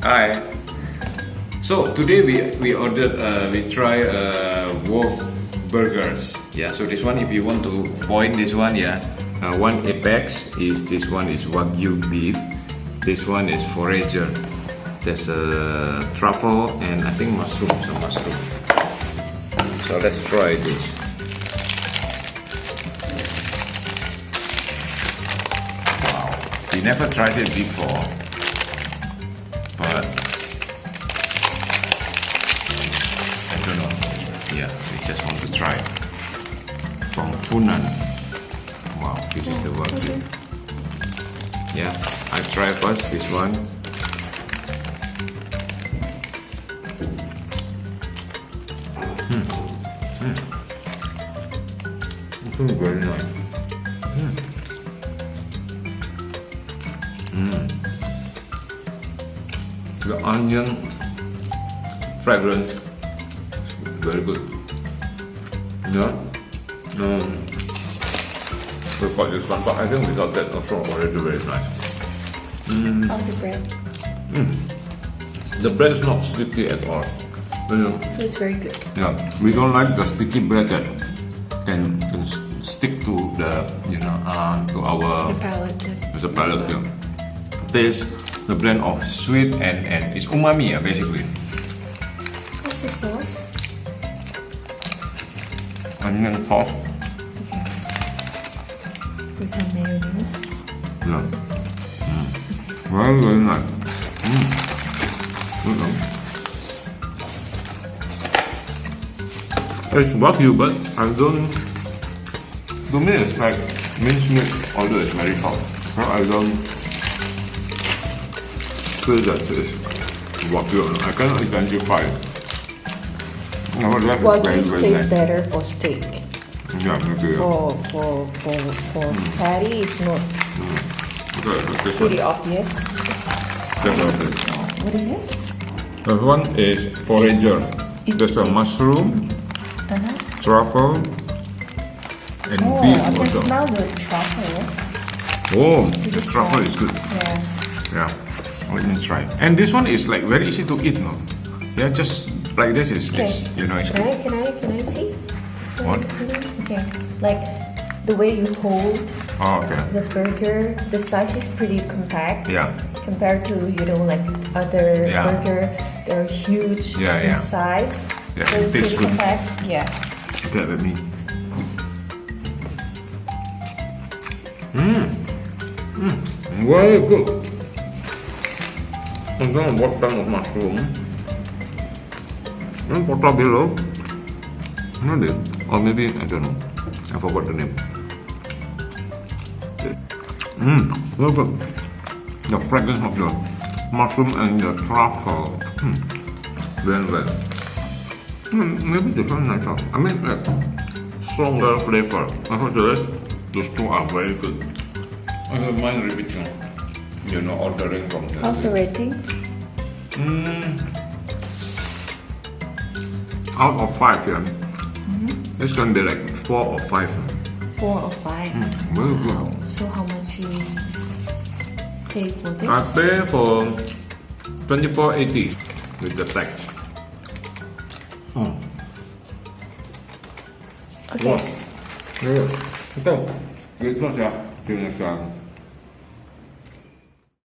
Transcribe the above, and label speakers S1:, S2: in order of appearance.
S1: Hi. So today we ordered we try wolf burgers. Yeah. So this one, if you want to point this one, yeah. One apex is this one is wagyu beef. This one is forager. There's a truffle and I think mushroom, some mushroom. So let's try this. Wow. We never tried it before, but I don't know. Yeah, we just want to try it. From Funan. Wow, this is the wagyu. Yeah, I try first this one. It's very nice. The onion fragrance very good. Yeah. We got this one, but I think without that also already very nice.
S2: How's the bread?
S1: The bread is not sticky at all.
S2: So it's very good.
S1: Yeah, we don't like the sticky bread that can stick to the to our
S2: The palate.
S1: Yeah. Taste the blend of sweet and it's umami, basically.
S2: What's the sauce?
S1: Onion sauce.
S2: Okay. With some mayonnaise.
S1: Yeah. Very very nice. It's wagyu, but I don't. To me, it's like minced meat, although it's very soft. So I don't feel that it's wagyu. I cannot identify it.
S2: Wagyu tastes better for steak.
S1: Yeah, maybe.
S2: For patty, it's not pretty obvious. What is this?
S1: The one is forager. There's a mushroom, truffle, and beef
S2: I can
S1: also.
S2: smell the truffle.
S1: Oh, the truffle is good.
S2: Yes.
S1: Yeah, let me try. And this one is like very easy to eat, no? Yeah, just like this is,
S2: Okay.
S1: it's, it's
S2: Can I see?
S1: What?
S2: Okay. Like the way you hold
S1: Oh, okay.
S2: the burger, the size is pretty compact.
S1: Yeah.
S2: Compared to like other
S1: Yeah.
S2: burger, they're huge
S1: Yeah,
S2: in
S1: yeah.
S2: size.
S1: Yeah,
S2: so
S1: it
S2: it's
S1: tastes
S2: pretty
S1: good.
S2: compact. Yeah.
S1: Okay, let me. Very good. I don't know what kind of mushroom. Portobello. Maybe. Or maybe, I don't know. I forgot the name. Very good. The fragrance of the mushroom and the truffle. Very well. Maybe this one nicer. I mean, like stronger flavor. I thought the rest, those two are very good. I don't mind repeating. Ordering from the.
S2: How's the rating?
S1: Out of 5, yeah. It's gonna be like 4 or 5.
S2: 4 or 5.
S1: Very good.
S2: So how much you pay for this?
S1: I pay for 24.80 with the tax.
S2: Okay.
S1: Okay, itu saja jenis yang